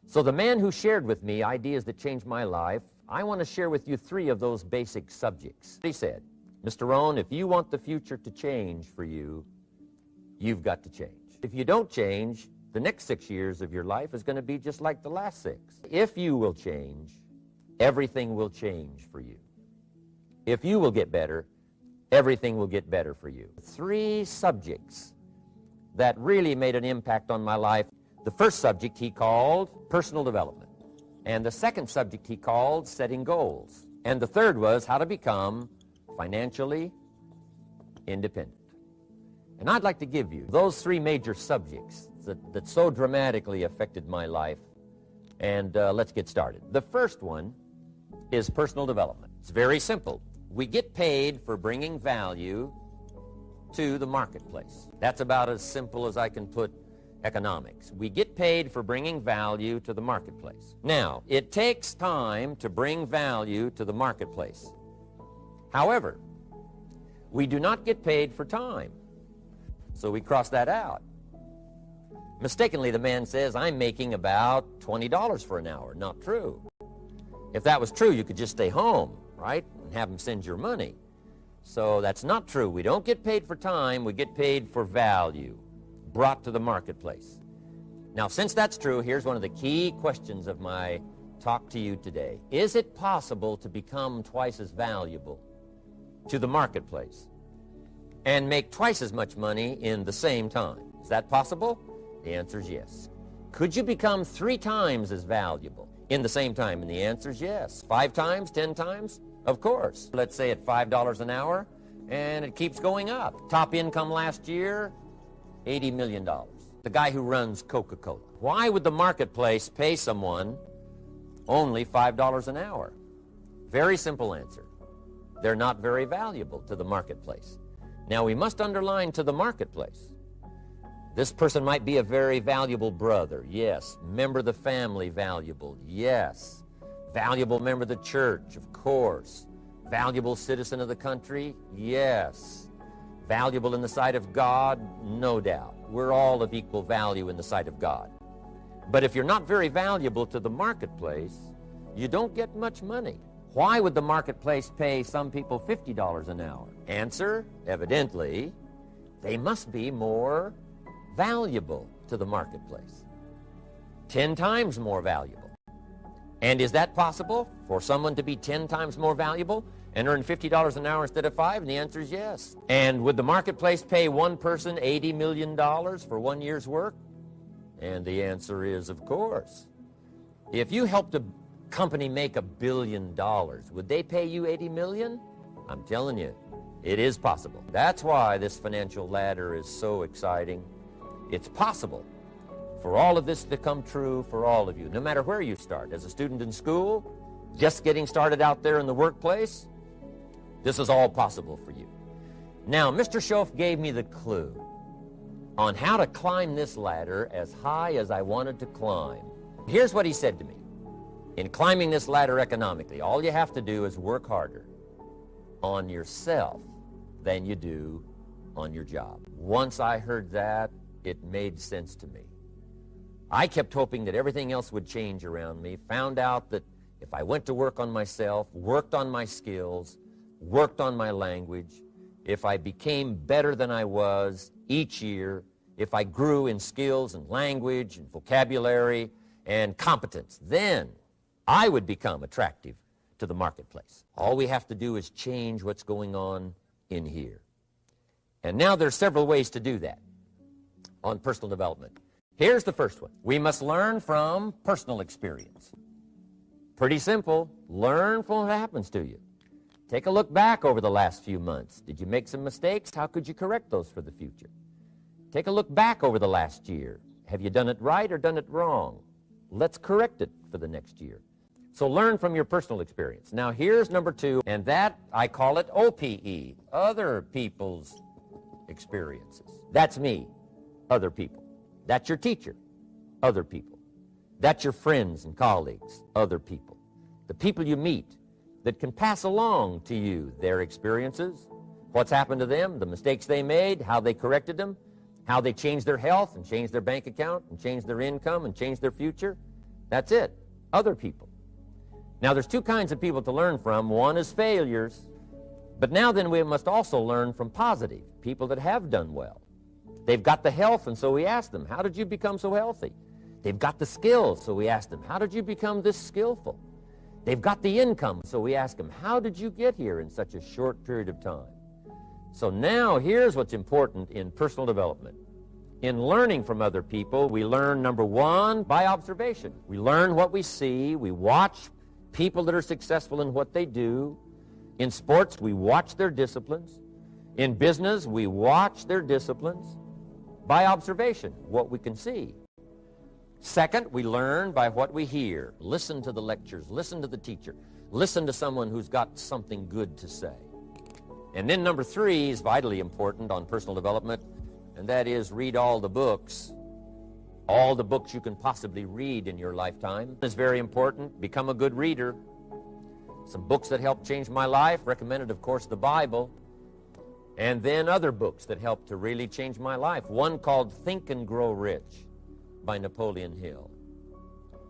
So the man who shared with me ideas that changed my life, I want to share with you 3 of those basic subjects. He said, Mr. Rohn, if you want the future to change for you, you've got to change. If you don't change, the next 6 years of your life is going to be just like the last 6. If you will change, everything will change for you. If you will get better, everything will get better for you. 3 subjects that really made an impact on my life. The first subject he called personal development. And the second subject he called setting goals. And the third was how to become financially independent. And I'd like to give you those 3 major subjects that so dramatically affected my life. And let's get started. The first one is personal development. It's very simple. We get paid for bringing value to the marketplace. That's about as simple as I can put economics. We get paid for bringing value to the marketplace. Now, it takes time to bring value to the marketplace. However, we do not get paid for time. So we cross that out. Mistakenly, the man says, I'm making about $20 for an hour. Not true. If that was true, you could just stay home, right, and have them send your money. So that's not true. We don't get paid for time. We get paid for value brought to the marketplace. Now, since that's true, here's one of the key questions of my talk to you today. Is it possible to become twice as valuable to the marketplace and make twice as much money in the same time? Is that possible? The answer is yes. Could you become 3 times as valuable in the same time? And the answer is yes. 5 times, 10 times? Of course. Let's say at $5 an hour, and it keeps going up. Top income last year, $80 million. The guy who runs Coca-Cola. Why would the marketplace pay someone only $5 an hour? Very simple answer. They're not very valuable to the marketplace. Now, we must underline to the marketplace. This person might be a very valuable brother. Yes. Member of the family, valuable. Yes. Valuable member of the church, of course. Valuable citizen of the country? Yes. Valuable in the sight of God? No doubt. We're all of equal value in the sight of God. But if you're not very valuable to the marketplace, you don't get much money. Why would the marketplace pay some people $50 an hour? Answer, evidently, they must be more valuable to the marketplace. 10 times more valuable. And is that possible for someone to be 10 times more valuable and earn $50 an hour instead of 5? And the answer is yes. And would the marketplace pay one person $80 million for 1 year's work? And the answer is, of course. If you helped a company make $1 billion, would they pay you $80 million? I'm telling you, it is possible. That's why this financial ladder is so exciting. It's possible for all of this to come true for all of you, no matter where you start. As a student in school, just getting started out there in the workplace, this is all possible for you. Now, Mr. Schoaf gave me the clue on how to climb this ladder as high as I wanted to climb. Here's what he said to me. In climbing this ladder economically, all you have to do is work harder on yourself than you do on your job. Once I heard that, it made sense to me. I kept hoping that everything else would change around me, found out that if I went to work on myself, worked on my skills, worked on my language, if I became better than I was each year, if I grew in skills and language and vocabulary and competence, then I would become attractive to the marketplace. All we have to do is change what's going on in here. And now there's several ways to do that on personal development. Here's the first one. We must learn from personal experience. Pretty simple. Learn from what happens to you. Take a look back over the last few months. Did you make some mistakes? How could you correct those for the future? Take a look back over the last year. Have you done it right or done it wrong? Let's correct it for the next year. So learn from your personal experience. Now here's number 2, and that I call it OPE, other people's experiences. That's me, other people. That's your teacher, other people. That's your friends and colleagues, other people. The people you meet that can pass along to you their experiences, what's happened to them, the mistakes they made, how they corrected them, how they changed their health and changed their bank account and changed their income and changed their future. That's it. Other people. Now, there's two kinds of people to learn from. One is failures. But now then we must also learn from positive, people that have done well. They've got the health, and so we ask them, how did you become so healthy? They've got the skills, so we ask them, how did you become this skillful? They've got the income, so we ask them, how did you get here in such a short period of time? So now here's what's important in personal development. In learning from other people, we learn, number one, by observation. We learn what we see. We watch people that are successful in what they do. In sports, we watch their disciplines. In business, we watch their disciplines by observation, what we can see. Second, we learn by what we hear. Listen to the lectures. Listen to the teacher. Listen to someone who's got something good to say. And then number three is vitally important on personal development, and that is read all the books you can possibly read in your lifetime. It's very important. Become a good reader. Some books that helped change my life, recommended, of course, the Bible, and then other books that helped to really change my life. One called Think and Grow Rich by Napoleon Hill.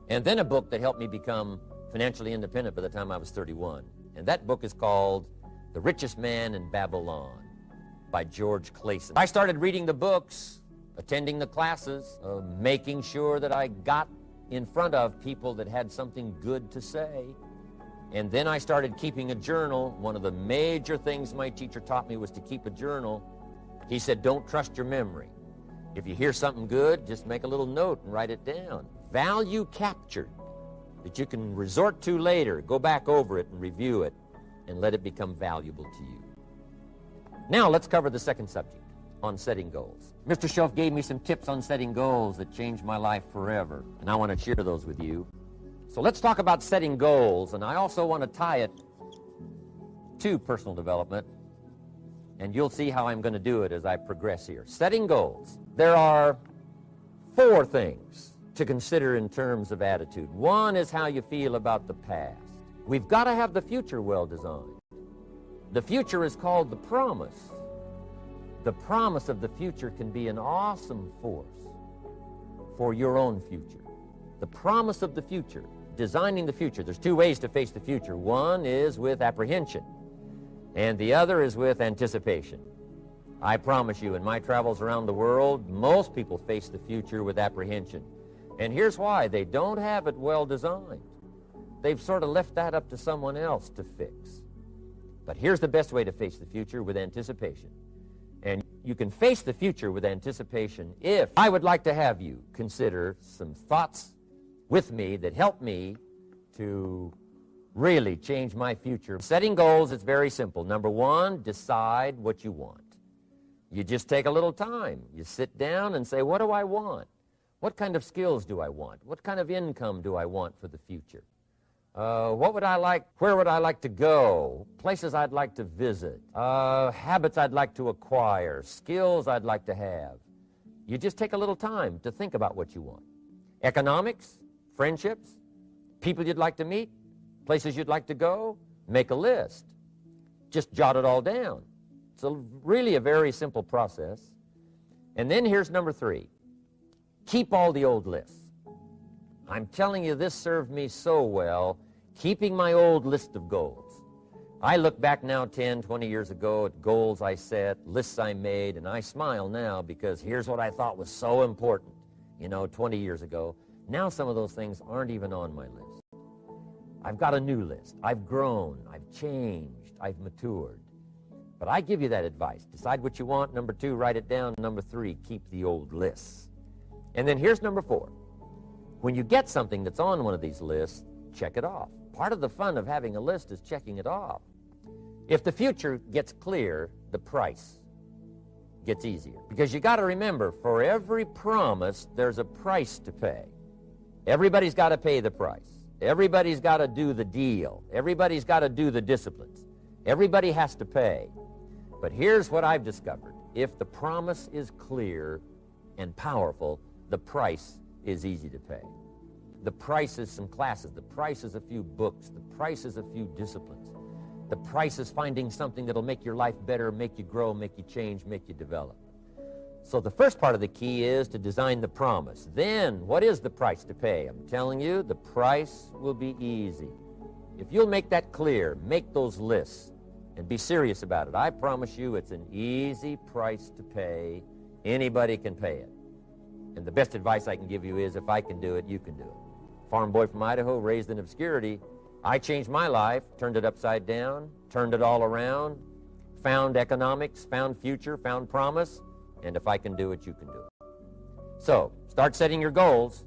And then a book that helped me become financially independent by the time I was 31. And that book is called The Richest Man in Babylon by George Clayson. I started reading the books, attending the classes, making sure that I got in front of people that had something good to say. And then I started keeping a journal. One of the major things my teacher taught me was to keep a journal. He said, don't trust your memory. If you hear something good, just make a little note and write it down. Value captured that you can resort to later. Go back over it and review it and let it become valuable to you. Now let's cover the second subject on setting goals. Mr. Shelf gave me some tips on setting goals that changed my life forever, and I want to share those with you. So let's talk about setting goals, and I also want to tie it to personal development, and you'll see how I'm going to do it as I progress here. Setting goals. There are four things to consider in terms of attitude. One is how you feel about the past. We've got to have the future well designed. The future is called the promise. The promise of the future can be an awesome force for your own future. The promise of the future, designing the future. There's two ways to face the future. One is with apprehension, and the other is with anticipation. I promise you, in my travels around the world, most people face the future with apprehension. And here's why. They don't have it well designed. They've sort of left that up to someone else to fix. But here's the best way to face the future, with anticipation. And you can face the future with anticipation if I would like to have you consider some thoughts with me that help me to really change my future. Setting goals is very simple. Number one, decide what you want. You just take a little time. You sit down and say, what do I want? What kind of skills do I want? What kind of income do I want for the future? What would I like? Where would I like to go? Places I'd like to visit. Habits I'd like to acquire. Skills I'd like to have. You just take a little time to think about what you want. Economics, friendships, people you'd like to meet, places you'd like to go. Make a list. Just jot it all down. It's really a very simple process. And then here's number three. Keep all the old lists. I'm telling you, this served me so well, keeping my old list of goals. I look back now 10, 20 years ago at goals I set, lists I made, and I smile now because here's what I thought was so important, 20 years ago. Now some of those things aren't even on my list. I've got a new list. I've grown. I've changed. I've matured. But I give you that advice. Decide what you want. Number two, write it down. Number three, keep the old lists. And then here's number four. When you get something that's on one of these lists, check it off. Part of the fun of having a list is checking it off. If the future gets clear, the price gets easier. Because you got to remember, for every promise, there's a price to pay. Everybody's got to pay the price. Everybody's got to do the deal. Everybody's got to do the disciplines. Everybody has to pay. But here's what I've discovered. If the promise is clear and powerful, the price is easy to pay. The price is some classes. The price is a few books. The price is a few disciplines. The price is finding something that'll make your life better, make you grow, make you change, make you develop. So the first part of the key is to design the promise. Then, what is the price to pay? I'm telling you, the price will be easy. If you'll make that clear, make those lists, and be serious about it, I promise you it's an easy price to pay. Anybody can pay it. And the best advice I can give you is, if I can do it, you can do it. Farm boy from Idaho, raised in obscurity, I changed my life, turned it upside down, turned it all around, found economics, found future, found promise, and if I can do it, you can do it. So, start setting your goals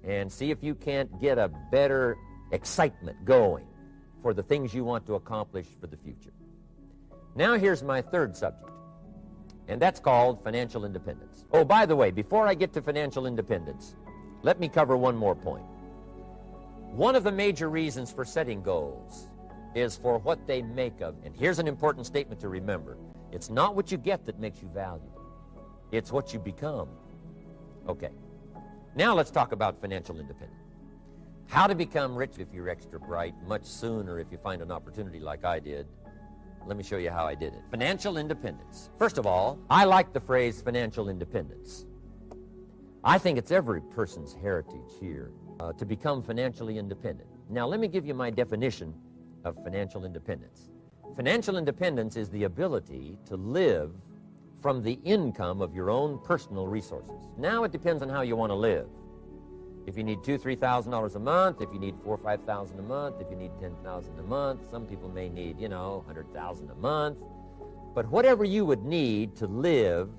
and see if you can't get a better excitement going for the things you want to accomplish for the future. Now here's my third subject, and that's called financial independence. Oh, by the way, before I get to financial independence, let me cover one more point. One of the major reasons for setting goals is for what they make of. And here's an important statement to remember. It's not what you get that makes you valuable. It's what you become. Okay. Now let's talk about financial independence. How to become rich if you're extra bright much sooner if you find an opportunity like I did. Let me show you how I did it. Financial independence. First of all, I like the phrase financial independence. I think it's every person's heritage here to become financially independent. Now let me give you my definition of financial independence. Financial independence is the ability to live from the income of your own personal resources. Now it depends on how you want to live. If you need $2,000, $3,000 a month, if you need $4,000 or $5,000 a month, if you need $10,000 a month, some people may need, $100,000 a month. But whatever you would need to live,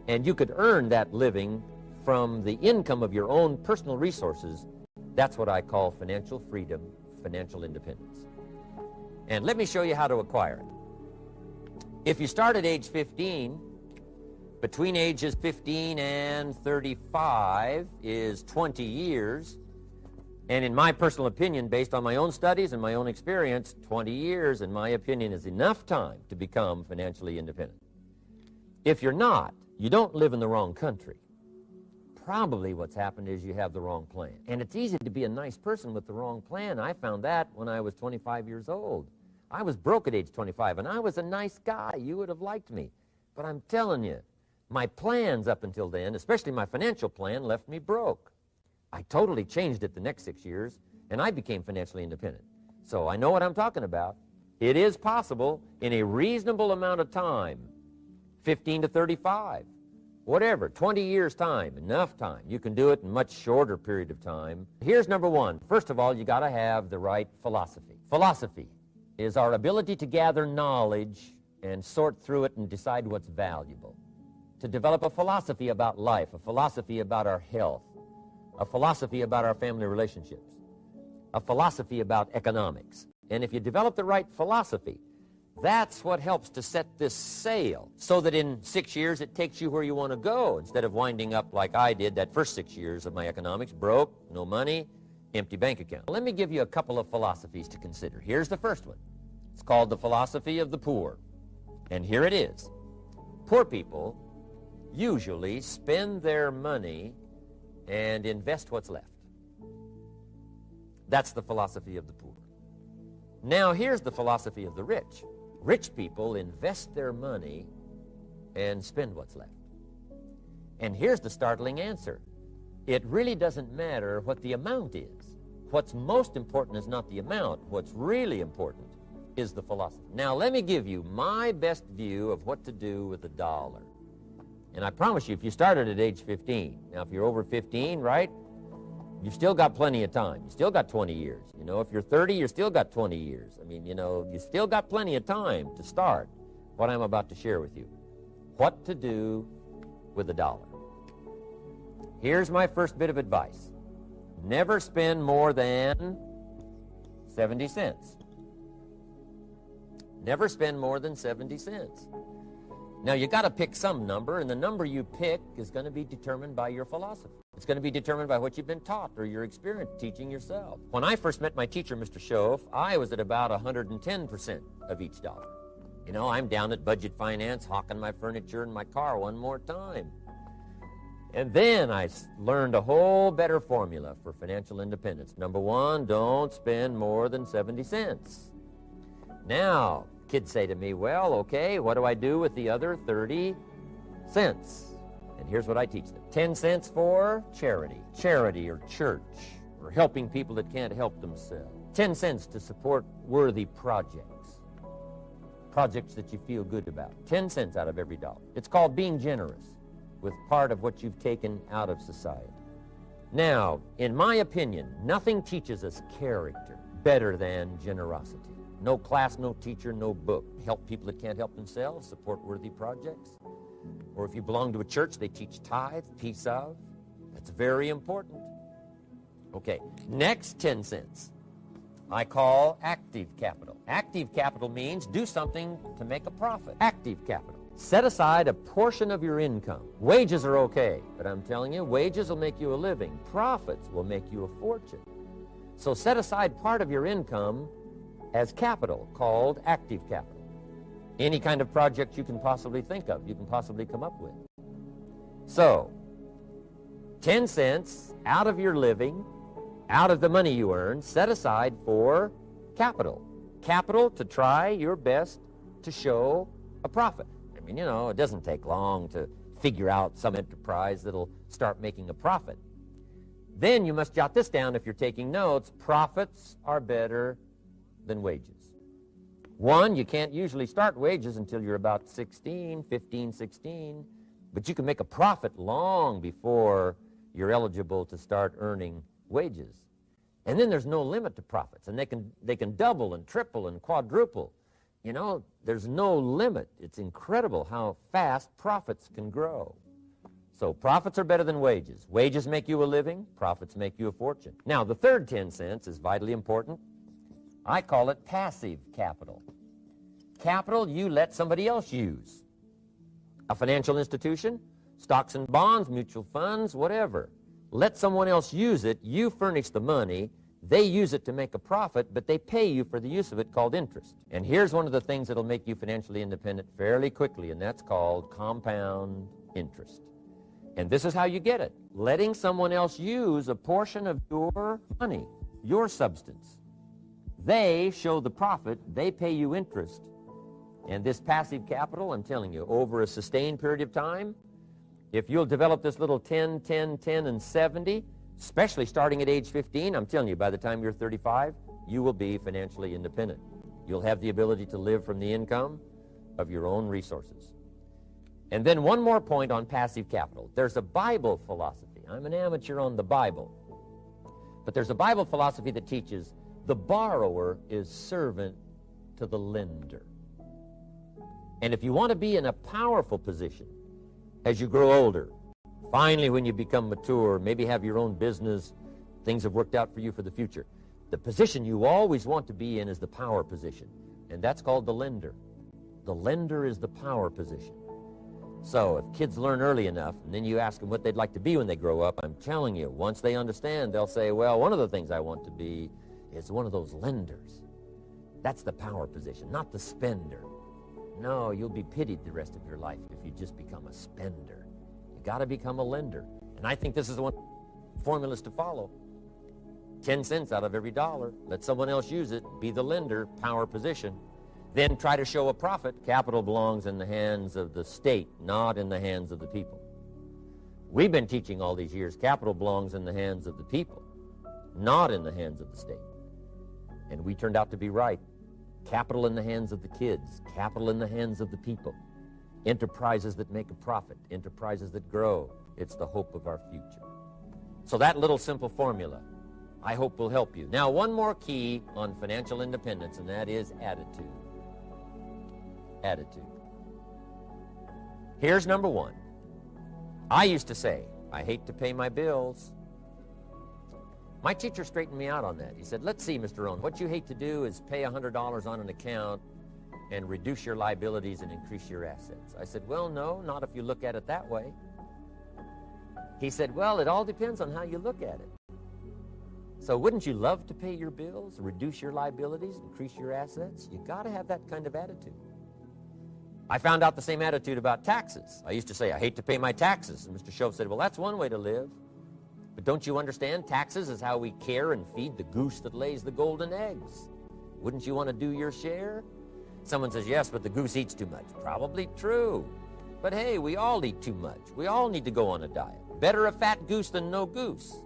and you could earn that living from the income of your own personal resources, that's what I call financial freedom, financial independence. And let me show you how to acquire it. If you start at age 15, between ages 15 and 35 is 20 years. And in my personal opinion, based on my own studies and my own experience, 20 years, in my opinion, is enough time to become financially independent. If you're not, you don't live in the wrong country. Probably what's happened is you have the wrong plan. And it's easy to be a nice person with the wrong plan. I found that when I was 25 years old. I was broke at age 25, and I was a nice guy. You would have liked me. But I'm telling you, my plans up until then, especially my financial plan, left me broke. I totally changed it the next 6 years, and I became financially independent. So I know what I'm talking about. It is possible in a reasonable amount of time, 15 to 35, whatever, 20 years' time, enough time. You can do it in a much shorter period of time. Here's number one. First of all, you got to have the right philosophy. Philosophy is our ability to gather knowledge and sort through it and decide what's valuable. To develop a philosophy about life, a philosophy about our health, a philosophy about our family relationships, a philosophy about economics. And if you develop the right philosophy, that's what helps to set this sail so that in 6 years it takes you where you want to go instead of winding up like I did that first 6 years of my economics, broke, no money, empty bank account. Let me give you a couple of philosophies to consider. Here's the first one. It's called the philosophy of the poor. And here it is. Poor people usually spend their money and invest what's left. That's the philosophy of the poor. Now here's the philosophy of the rich. Rich people invest their money and spend what's left. And here's the startling answer. It really doesn't matter what the amount is. What's most important is not the amount. What's really important is the philosophy. Now let me give you my best view of what to do with $1. And I promise you, if you started at age 15, now if you're over 15, right, you've still got plenty of time. You still got 20 years. If you're 30, you've still got 20 years. I mean, you still got plenty of time to start what I'm about to share with you. What to do with $1. Here's my first bit of advice. Never spend more than 70 cents. Never spend more than 70 cents. Now, you got to pick some number, and the number you pick is going to be determined by your philosophy. It's going to be determined by what you've been taught or your experience teaching yourself. When I first met my teacher, Mr. Schoaf, I was at about 110% of each dollar. I'm down at budget finance, hawking my furniture and my car one more time. And then I learned a whole better formula for financial independence. Number one, don't spend more than 70 cents. Now, kids say to me, well, okay, what do I do with the other 30 cents? And here's what I teach them. 10 cents for charity or church, or helping people that can't help themselves. 10 cents to support worthy projects that you feel good about. 10 cents out of every dollar. It's called being generous with part of what you've taken out of society. Now, in my opinion, nothing teaches us character better than generosity. No class, no teacher, no book. Help people that can't help themselves, support worthy projects. Or if you belong to a church, they teach tithe, piece of. That's very important. Okay, next 10 cents. I call active capital. Active capital means do something to make a profit. Active capital. Set aside a portion of your income. Wages are okay, but I'm telling you, wages will make you a living. Profits will make you a fortune. So set aside part of your income as capital, called active capital. Any kind of project you can possibly think of, you can possibly come up with. So, 10 cents out of your living, out of the money you earn, set aside for capital. Capital to try your best to show a profit. I mean, you know, it doesn't take long to figure out some enterprise that'll start making a profit. Then you must jot this down if you're taking notes. Profits are better than wages. One, you can't usually start wages until you're about 16, 15, 16, but you can make a profit long before you're eligible to start earning wages. And then there's no limit to profits, and they can double and triple and quadruple. You know, there's no limit. It's incredible how fast profits can grow. So profits are better than wages. Wages make you a living, profits make you a fortune. Now, the third 10 cents is vitally important. I call it passive capital. Capital you let somebody else use. A financial institution, stocks and bonds, mutual funds, whatever. Let someone else use it. You furnish the money. They use it to make a profit, but they pay you for the use of it, called interest. And here's one of the things that'll make you financially independent fairly quickly, and that's called compound interest. And this is how you get it. Letting someone else use a portion of your money, your substance. They show the profit, they pay you interest. And this passive capital, I'm telling you, over a sustained period of time, if you'll develop this little 10, 10, 10, and 70, especially starting at age 15, I'm telling you, by the time you're 35, you will be financially independent. You'll have the ability to live from the income of your own resources. And then one more point on passive capital. There's a Bible philosophy. I'm an amateur on the Bible. But there's a Bible philosophy that teaches the borrower is servant to the lender. And if you want to be in a powerful position as you grow older, finally when you become mature, maybe have your own business, things have worked out for you for the future, the position you always want to be in is the power position. And that's called the lender. The lender is the power position. So if kids learn early enough, and then you ask them what they'd like to be when they grow up, I'm telling you, once they understand, they'll say, well, one of the things I want to be is one of those lenders. That's the power position, not the spender. No, you'll be pitied the rest of your life if you just become a spender. You got to become a lender. And I think this is one formulas to follow. 10 cents out of every dollar. Let someone else use it. Be the lender, power position. Then try to show a profit. Capital belongs in the hands of the state, not in the hands of the people. We've been teaching all these years, capital belongs in the hands of the people, not in the hands of the state. And we turned out to be right. Capital in the hands of the kids, capital in the hands of the people. Enterprises that make a profit, enterprises that grow. It's the hope of our future. So that little simple formula, I hope will help you. Now, one more key on financial independence, and that is attitude. Attitude. Here's number one. I used to say, I hate to pay my bills. My teacher straightened me out on that. He said, let's see, Mr. Rohn, what you hate to do is pay $100 on an account and reduce your liabilities and increase your assets. I said, well, no, not if you look at it that way. He said, well, it all depends on how you look at it. So wouldn't you love to pay your bills, reduce your liabilities, increase your assets? You got to have that kind of attitude. I found out the same attitude about taxes. I used to say, I hate to pay my taxes. And Mr. Shove said, well, that's one way to live. But don't you understand? Taxes is how we care and feed the goose that lays the golden eggs. Wouldn't you want to do your share? Someone says, yes, but the goose eats too much. Probably true. But hey, we all eat too much. We all need to go on a diet. Better a fat goose than no goose.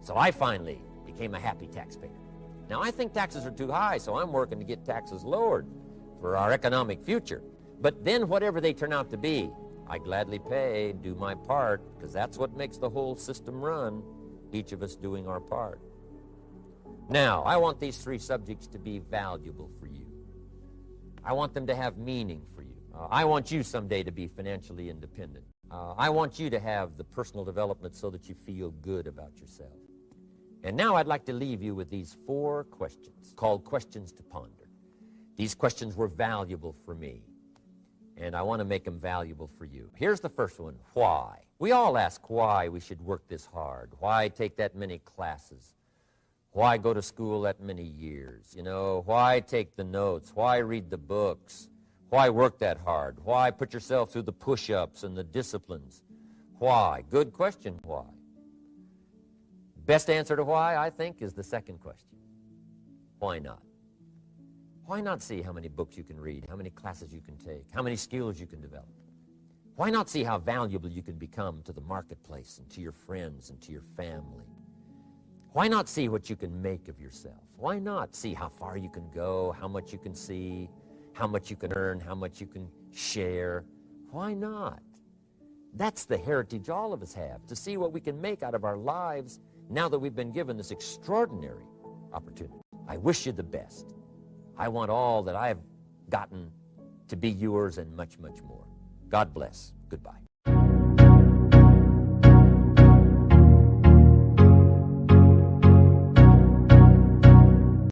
So I finally became a happy taxpayer. Now, I think taxes are too high, so I'm working to get taxes lowered for our economic future. But then whatever they turn out to be, I gladly pay, do my part, because that's what makes the whole system run, each of us doing our part. Now, I want these three subjects to be valuable for you. I want them to have meaning for you. I want you someday to be financially independent. I want you to have the personal development so that you feel good about yourself. And now I'd like to leave you with these 4 questions called questions to ponder. These questions were valuable for me, and I want to make them valuable for you. Here's the first one, why? We all ask why we should work this hard, why take that many classes, why go to school that many years, why take the notes, why read the books, why work that hard, why put yourself through the push-ups and the disciplines, why? Good question, why? Best answer to why, I think, is the second question. Why not? Why not see how many books you can read, how many classes you can take, how many skills you can develop? Why not see how valuable you can become to the marketplace and to your friends and to your family? Why not see what you can make of yourself? Why not see how far you can go, how much you can see, how much you can earn, how much you can share? Why not? That's the heritage all of us have, to see what we can make out of our lives now that we've been given this extraordinary opportunity. I wish you the best. I want all that I've gotten to be yours and much, much more. God bless. Goodbye.